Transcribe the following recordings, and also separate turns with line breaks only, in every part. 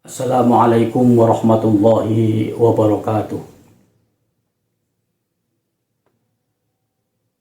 Assalamualaikum warahmatullahi wabarakatuh.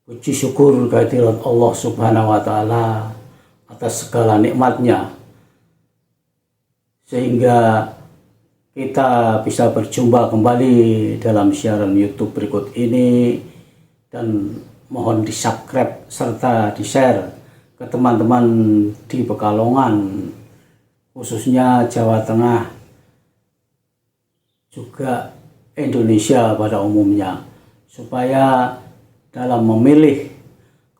Puji syukur kehadirat Allah Subhanahu wa Ta'ala atas segala nikmatnya, sehingga kita bisa berjumpa kembali dalam siaran YouTube berikut ini, dan mohon di-subscribe serta di-share ke teman-teman di Pekalongan, khususnya Jawa Tengah, juga Indonesia pada umumnya, supaya dalam memilih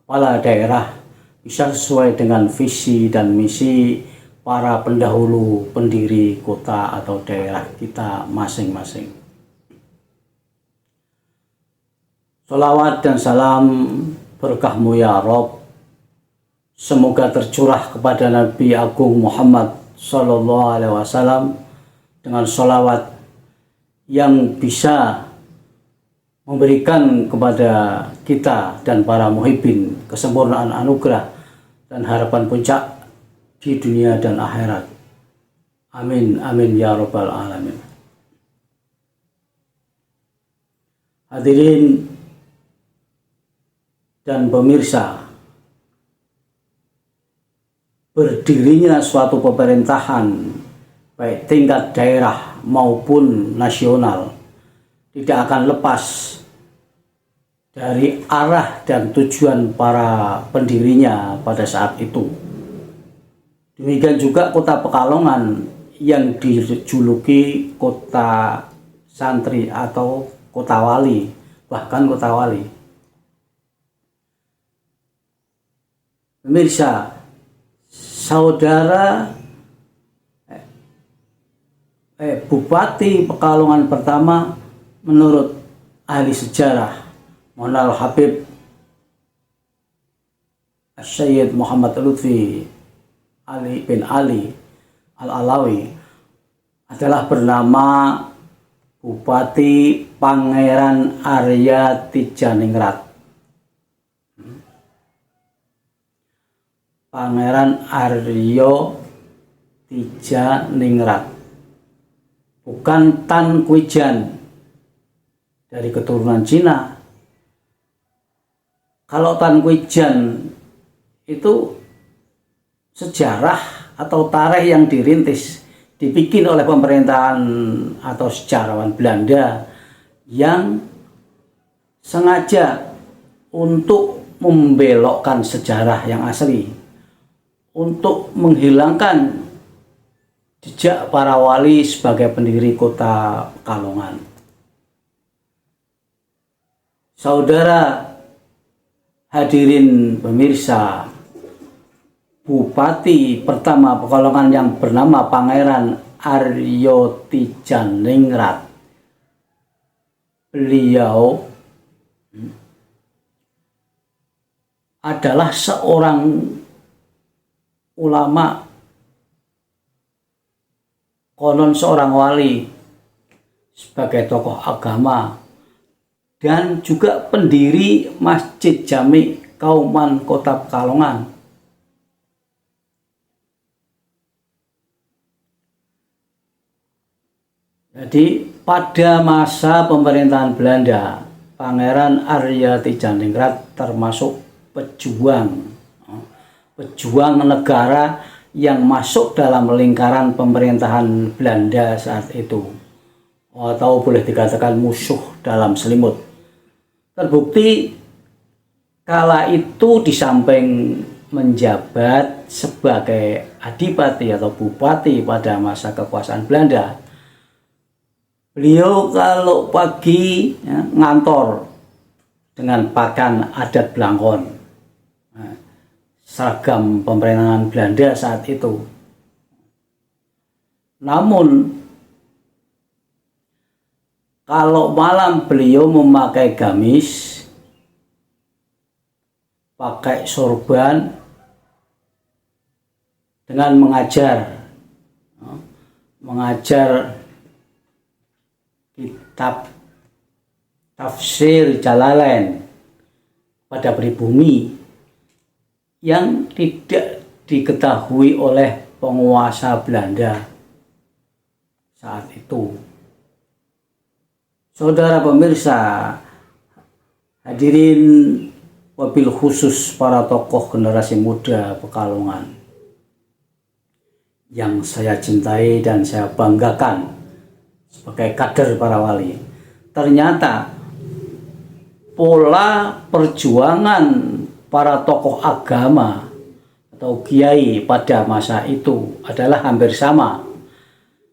kepala daerah bisa sesuai dengan visi dan misi para pendahulu pendiri kota atau daerah kita masing-masing. Sholawat dan salam berkahmu ya Rob semoga tercurah kepada Nabi Agung Muhammad Sallallahu Alaihi Wasallam, dengan sholawat yang bisa memberikan kepada kita dan para muhibbin kesempurnaan anugerah dan harapan puncak di dunia dan akhirat. Amin amin ya rabbal alamin. Hadirin dan pemirsa, berdirinya suatu pemerintahan baik tingkat daerah maupun nasional tidak akan lepas dari arah dan tujuan para pendirinya pada saat itu. Demikian juga kota Pekalongan yang dijuluki kota santri atau kota wali, bahkan kota wali. Pemirsa, saudara Bupati Pekalongan pertama menurut ahli sejarah Monal Habib Syed Muhammad Lutfi Ali bin Ali Al-Alawi adalah bernama Bupati Pangeran Arya Tijaningrat. Pangeran Arya Tijaningrat, bukan Tan Kwijan dari keturunan Cina. Kalau Tan Kwijan itu sejarah atau tarikh yang dirintis, dibikin oleh pemerintahan atau sejarawan Belanda yang sengaja untuk membelokkan sejarah yang asli, untuk menghilangkan jejak para wali sebagai pendiri kota Pekalongan. Saudara hadirin pemirsa, Bupati pertama Pekalongan yang bernama Pangeran Arya Tijaningrat, beliau adalah seorang ulama, konon seorang wali, sebagai tokoh agama, dan juga pendiri Masjid Jami Kauman Kota Pekalongan. Jadi pada masa pemerintahan Belanda, Pangeran Arya Tijaningrat termasuk pejuang negara yang masuk dalam lingkaran pemerintahan Belanda saat itu, atau boleh dikatakan musuh dalam selimut. Terbukti kala itu di samping menjabat sebagai adipati atau bupati pada masa kekuasaan Belanda, beliau kalau pagi ngantor dengan pakaian adat Blangkon, seragam pemerintahan Belanda saat itu. Namun kalau malam beliau memakai gamis, pakai sorban, dengan mengajar kitab tafsir Jalalain pada pribumi yang tidak diketahui oleh penguasa Belanda. saat itu. Saudara pemirsa, hadirin, wabil khusus para tokoh generasi muda Pekalongan yang saya cintai dan saya banggakan sebagai kader para wali. Ternyata pola perjuangan para tokoh agama atau kiai pada masa itu adalah hampir sama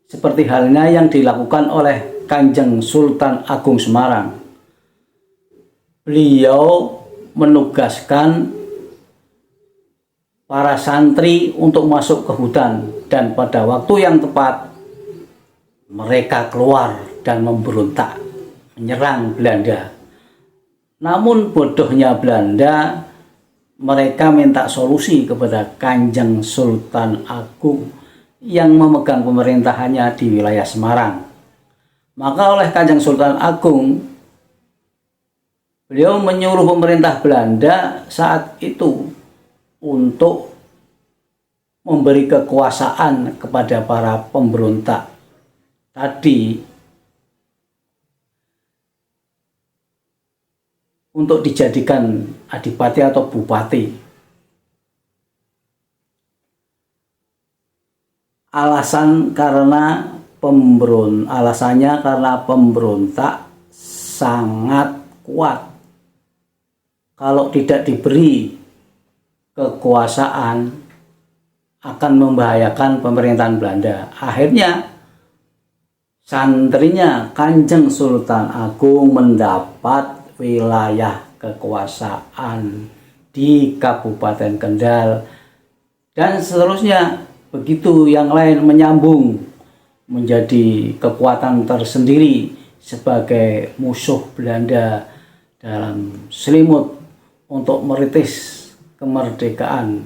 seperti halnya yang dilakukan oleh Kanjeng Sultan Agung Semarang. Beliau menugaskan para santri untuk masuk ke hutan, dan pada waktu yang tepat mereka keluar dan memberontak menyerang Belanda. Namun bodohnya Belanda, mereka minta solusi kepada Kanjeng Sultan Agung yang memegang pemerintahannya di wilayah Semarang. Maka oleh Kanjeng Sultan Agung, beliau menyuruh pemerintah Belanda saat itu untuk memberi kekuasaan kepada para pemberontak tadi untuk dijadikan adipati atau bupati. Alasannya karena pemberontak sangat kuat. Kalau tidak diberi kekuasaan akan membahayakan pemerintahan Belanda. Akhirnya santrinya Kanjeng Sultan Agung mendapat wilayah kekuasaan di Kabupaten Kendal, dan seterusnya begitu yang lain menyambung menjadi kekuatan tersendiri sebagai musuh Belanda dalam selimut untuk merintis kemerdekaan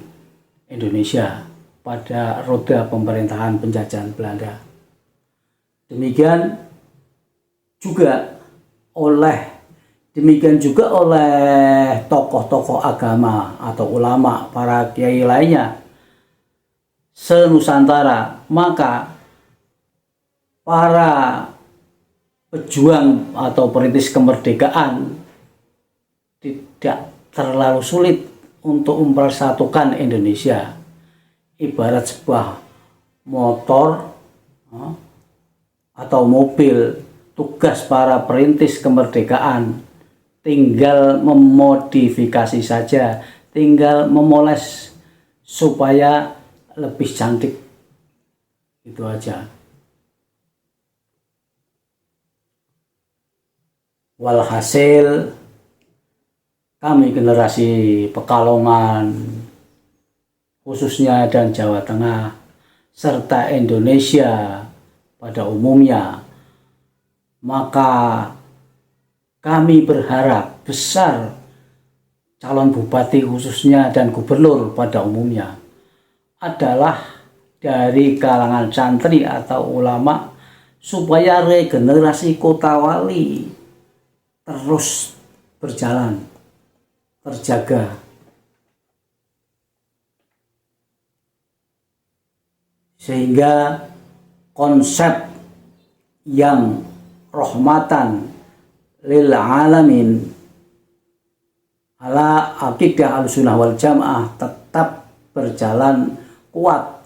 Indonesia pada roda pemerintahan penjajahan Belanda. Demikian juga oleh tokoh-tokoh agama atau ulama, para kiai lainnya se-Nusantara. Maka para pejuang atau perintis kemerdekaan tidak terlalu sulit untuk mempersatukan Indonesia. Ibarat sebuah motor atau mobil, tugas para perintis kemerdekaan tinggal memodifikasi saja, tinggal memoles supaya lebih cantik. Itu aja. Walhasil, kami generasi Pekalongan khususnya dan Jawa Tengah serta Indonesia pada umumnya, maka kami berharap besar calon bupati khususnya dan gubernur pada umumnya adalah dari kalangan santri atau ulama, supaya regenerasi kota wali terus berjalan, terjaga. Sehingga konsep yang rahmatan lil alamin ala aqidah al-sunnah wal jamaah tetap berjalan kuat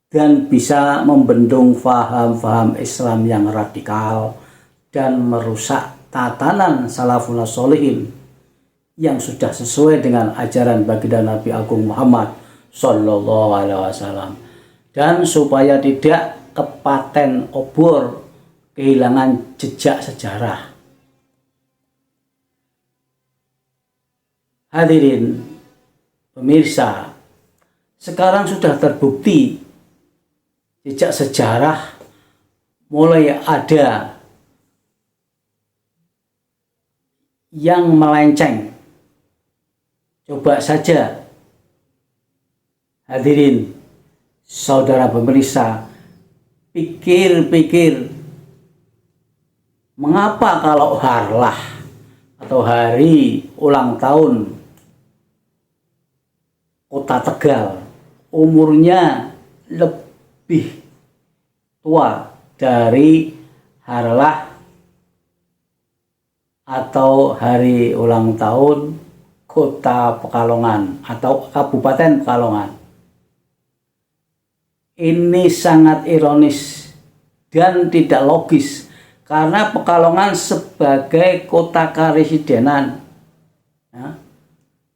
dan bisa membendung faham-faham Islam yang radikal dan merusak tatanan salafun sholihin yang sudah sesuai dengan ajaran baginda Nabi Agung Muhammad Sallallahu Alaihi Wasallam, dan supaya tidak kepaten obor, kehilangan jejak sejarah. Hadirin pemirsa, sekarang sudah terbukti jejak sejarah mulai ada yang melenceng. Coba saja hadirin saudara pemirsa, pikir-pikir, mengapa kalau harlah atau hari ulang tahun Kota Tegal umurnya lebih tua dari harlah atau hari ulang tahun Kota Pekalongan atau Kabupaten Pekalongan. Ini sangat ironis dan tidak logis karena Pekalongan sebagai kota karesidenan, ya,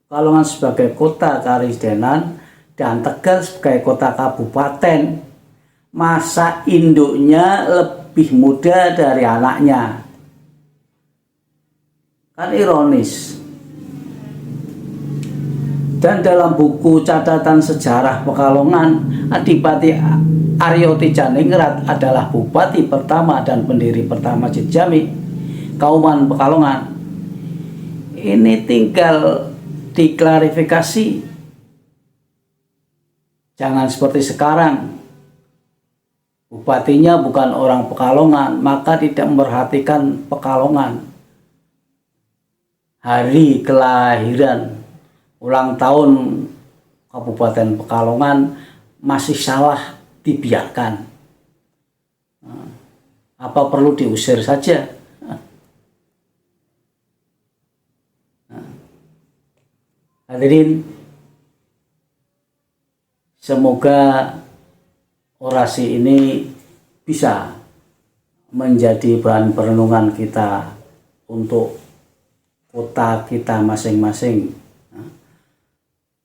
Pekalongan sebagai kota karesidenan dan Tegal sebagai kota kabupaten, masa induknya lebih muda dari anaknya. Kan ironis. Dan dalam buku catatan sejarah Pekalongan, Adipati Aryo Tijaningrat adalah bupati pertama dan pendiri pertama Jejami, Kauman Pekalongan. Ini tinggal diklarifikasi. Jangan seperti sekarang. Bupatinya bukan orang Pekalongan, maka tidak memperhatikan Pekalongan. Hari kelahiran, ulang tahun Kabupaten Pekalongan masih salah dibiarkan. Apa perlu diusir saja? Hadirin, semoga orasi ini bisa menjadi bahan perenungan kita untuk kota kita masing-masing,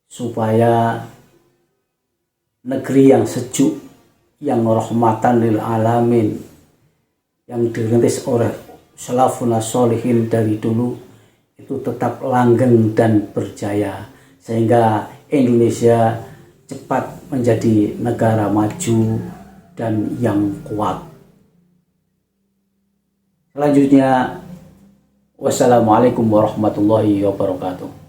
supaya negeri yang sejuk, yang rahmatan lil alamin, yang dirintis oleh salafun sholihin dari dulu, itu tetap langgeng dan berjaya, sehingga Indonesia cepat menjadi negara maju dan yang kuat. Selanjutnya, wassalamualaikum warahmatullahi wabarakatuh.